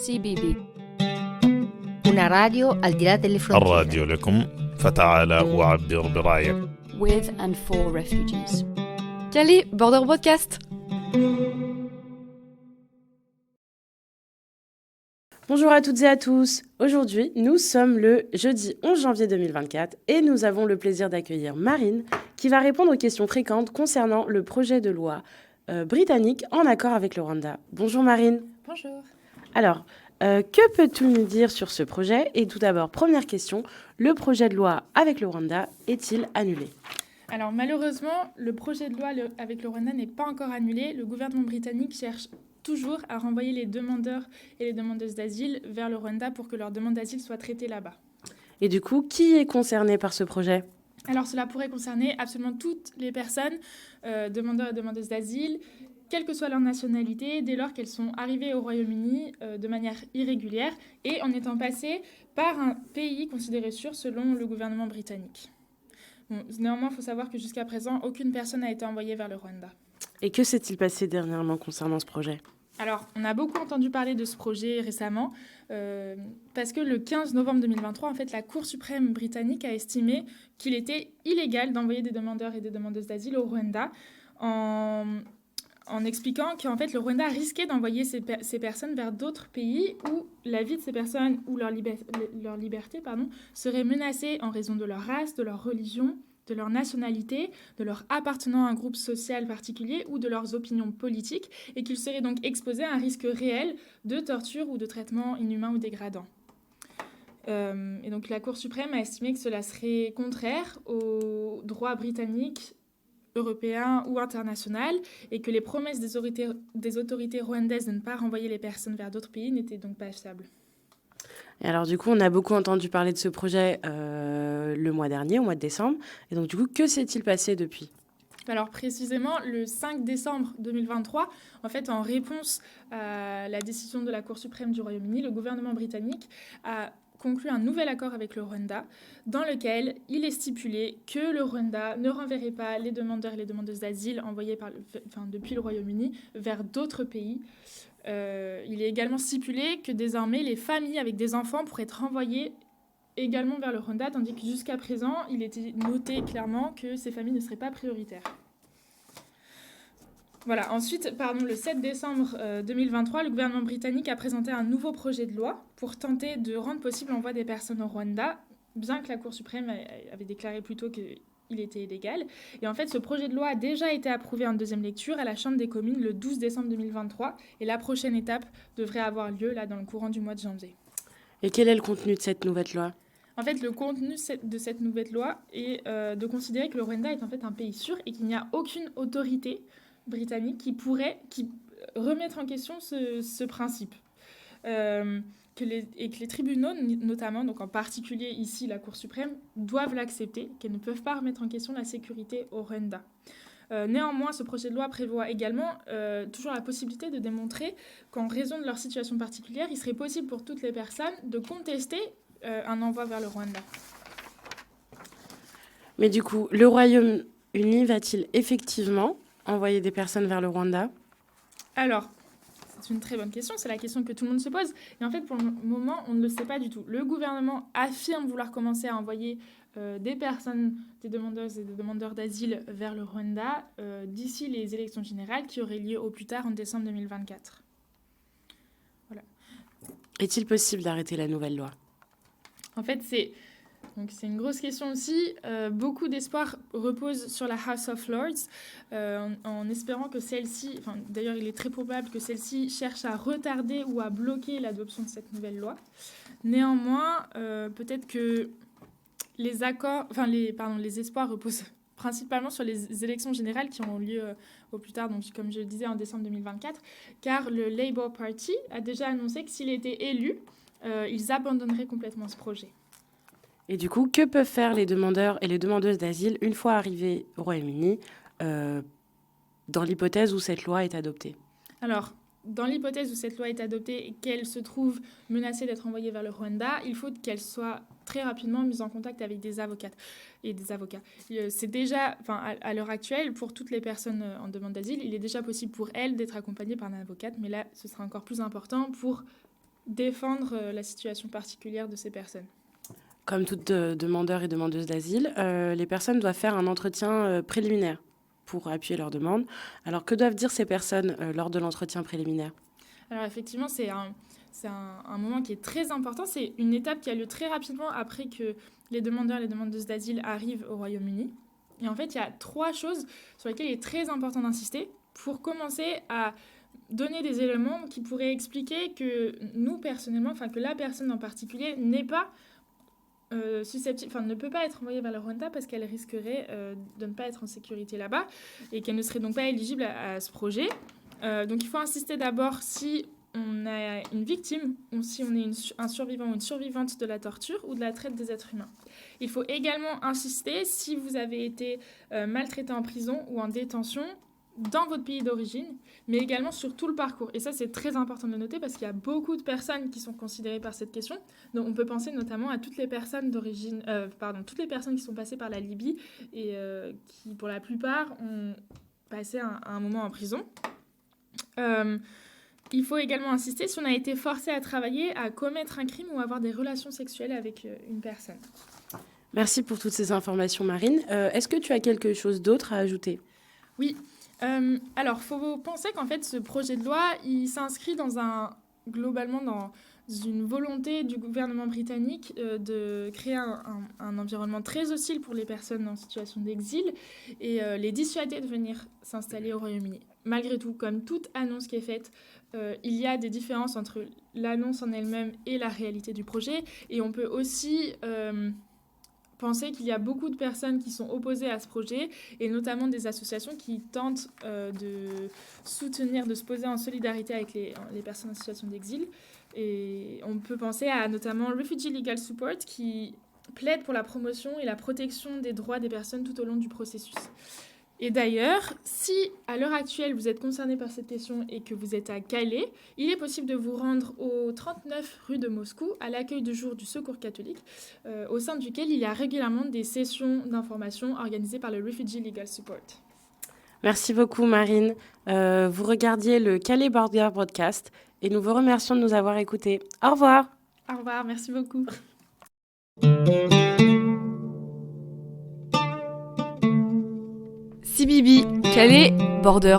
CBB, una radio al di là delle frontiere. الراديو لكم فتعال وعبر برأيك. With and for refugees. Cali, Border Podcast. Bonjour à toutes et à tous. Aujourd'hui, nous sommes le jeudi 11 janvier 2024 et nous avons le plaisir d'accueillir Marine qui va répondre aux questions fréquentes concernant le projet de loi britannique en accord avec le Rwanda. Bonjour Marine. Bonjour. Alors, que peux-tu nous dire sur ce projet ? Et tout d'abord, première question, le projet de loi avec le Rwanda est-il annulé ? Alors malheureusement, le projet de loi avec le Rwanda n'est pas encore annulé. Le gouvernement britannique cherche toujours à renvoyer les demandeurs et les demandeuses d'asile vers le Rwanda pour que leur demande d'asile soit traitée là-bas. Et du coup, qui est concerné par ce projet ? Alors cela pourrait concerner absolument toutes les personnes, demandeurs et demandeuses d'asile, quelle que soit leur nationalité, dès lors qu'elles sont arrivées au Royaume-Uni de manière irrégulière et en étant passées par un pays considéré sûr selon le gouvernement britannique. Bon, néanmoins, il faut savoir que jusqu'à présent, aucune personne n'a été envoyée vers le Rwanda. Et que s'est-il passé dernièrement concernant ce projet ? Alors, on a beaucoup entendu parler de ce projet récemment, parce que le 15 novembre 2023, en fait, la Cour suprême britannique a estimé qu'il était illégal d'envoyer des demandeurs et des demandeuses d'asile au Rwanda, en expliquant qu'en fait, le Rwanda risquait d'envoyer ces personnes vers d'autres pays où la vie de ces personnes ou leur liberté serait menacée en raison de leur race, de leur religion, de leur nationalité, de leur appartenant à un groupe social particulier ou de leurs opinions politiques, et qu'ils seraient donc exposés à un risque réel de torture ou de traitement inhumain ou dégradant. Et donc la Cour suprême a estimé que cela serait contraire aux droits britanniques, européens ou international, et que les promesses des autorités rwandaises de ne pas renvoyer les personnes vers d'autres pays n'étaient donc pas fiables. Et alors du coup, on a beaucoup entendu parler de ce projet le mois dernier, au mois de décembre. Et donc du coup, que s'est-il passé depuis ? Alors précisément, le 5 décembre 2023, en fait, en réponse à la décision de la Cour suprême du Royaume-Uni, le gouvernement britannique a conclu un nouvel accord avec le Rwanda dans lequel il est stipulé que le Rwanda ne renverrait pas les demandeurs et les demandeuses d'asile envoyés depuis le Royaume-Uni vers d'autres pays. Il est également stipulé que désormais les familles avec des enfants pourraient être renvoyées également vers le Rwanda, tandis que jusqu'à présent, il était noté clairement que ces familles ne seraient pas prioritaires. Voilà. Ensuite, le 7 décembre 2023, le gouvernement britannique a présenté un nouveau projet de loi pour tenter de rendre possible l'envoi des personnes au Rwanda, bien que la Cour suprême avait déclaré plus tôt qu'il était illégal. Et en fait, ce projet de loi a déjà été approuvé en deuxième lecture à la Chambre des communes le 12 décembre 2023. Et la prochaine étape devrait avoir lieu là, dans le courant du mois de janvier. Et quel est le contenu de cette nouvelle loi ? En fait, le contenu de cette nouvelle loi est de considérer que le Rwanda est en fait un pays sûr et qu'il n'y a aucune autorité britannique qui remettre en question ce principe. Que les tribunaux, notamment, donc en particulier ici la Cour suprême, doivent l'accepter, qu'elles ne peuvent pas remettre en question la sécurité au Rwanda. Néanmoins, ce projet de loi prévoit également toujours la possibilité de démontrer qu'en raison de leur situation particulière, il serait possible pour toutes les personnes de contester un envoi vers le Rwanda. Mais du coup, le Royaume-Uni va-t-il effectivement envoyer des personnes vers le Rwanda ? Alors, c'est une très bonne question, c'est la question que tout le monde se pose. Et en fait, pour le moment, on ne le sait pas du tout. Le gouvernement affirme vouloir commencer à envoyer des personnes, des demandeuses et des demandeurs d'asile vers le Rwanda d'ici les élections générales qui auraient lieu au plus tard en décembre 2024. Voilà. Est-il possible d'arrêter la nouvelle loi ? En fait, c'est une grosse question aussi. Beaucoup d'espoir repose sur la House of Lords, en espérant que celle-ci, d'ailleurs il est très probable que celle-ci cherche à retarder ou à bloquer l'adoption de cette nouvelle loi. Néanmoins, peut-être que les espoirs reposent principalement sur les élections générales qui auront lieu au plus tard, donc comme je le disais, en décembre 2024, car le Labour Party a déjà annoncé que s'il était élu, ils abandonneraient complètement ce projet. Et du coup, que peuvent faire les demandeurs et les demandeuses d'asile une fois arrivés au Royaume-Uni dans l'hypothèse où cette loi est adoptée ? Alors, dans l'hypothèse où cette loi est adoptée et qu'elle se trouve menacée d'être envoyée vers le Rwanda, il faut qu'elle soit très rapidement mise en contact avec des avocates et des avocats. C'est déjà, à l'heure actuelle, pour toutes les personnes en demande d'asile, il est déjà possible pour elles d'être accompagnées par un avocate, mais là, ce sera encore plus important pour défendre la situation particulière de ces personnes. Comme toute demandeur et demandeuse d'asile, les personnes doivent faire un entretien préliminaire pour appuyer leur demande. Alors, que doivent dire ces personnes lors de l'entretien préliminaire ? Alors effectivement, c'est un moment qui est très important. C'est une étape qui a lieu très rapidement après que les demandeurs et les demandeuses d'asile arrivent au Royaume-Uni. Et en fait, il y a 3 choses sur lesquelles il est très important d'insister pour commencer à donner des éléments qui pourraient expliquer que nous, personnellement, que la personne en particulier n'est pas susceptible, ne peut pas être envoyée vers le Rwanda parce qu'elle risquerait de ne pas être en sécurité là-bas et qu'elle ne serait donc pas éligible à ce projet. Donc il faut insister d'abord si on a une victime ou si on est un survivant ou une survivante de la torture ou de la traite des êtres humains. Il faut également insister si vous avez été maltraité en prison ou en détention dans votre pays d'origine, mais également sur tout le parcours. Et ça, c'est très important de le noter parce qu'il y a beaucoup de personnes qui sont considérées par cette question. Donc, on peut penser notamment à toutes les personnes toutes les personnes qui sont passées par la Libye et qui, pour la plupart, ont passé un moment en prison. Il faut également insister si on a été forcé à travailler, à commettre un crime ou à avoir des relations sexuelles avec une personne. Merci pour toutes ces informations, Marine. Est-ce que tu as quelque chose d'autre à ajouter ? Oui. Alors, il faut penser qu'en fait, ce projet de loi, il s'inscrit globalement dans une volonté du gouvernement britannique de créer un environnement très hostile pour les personnes en situation d'exil et les dissuader de venir s'installer au Royaume-Uni. Malgré tout, comme toute annonce qui est faite, il y a des différences entre l'annonce en elle-même et la réalité du projet. Et on peut aussi penser qu'il y a beaucoup de personnes qui sont opposées à ce projet, et notamment des associations qui tentent de soutenir, de se poser en solidarité avec les personnes en situation d'exil. Et on peut penser à notamment Refugee Legal Support, qui plaide pour la promotion et la protection des droits des personnes tout au long du processus. Et d'ailleurs, si à l'heure actuelle vous êtes concerné par cette question et que vous êtes à Calais, il est possible de vous rendre au 39 rue de Moscou à l'accueil de jour du Secours catholique, au sein duquel il y a régulièrement des sessions d'information organisées par le Refugee Legal Support. Merci beaucoup, Marine. Vous regardiez le Calais Border Broadcast et nous vous remercions de nous avoir écoutés. Au revoir. Au revoir, merci beaucoup. CBB, Calais, Border.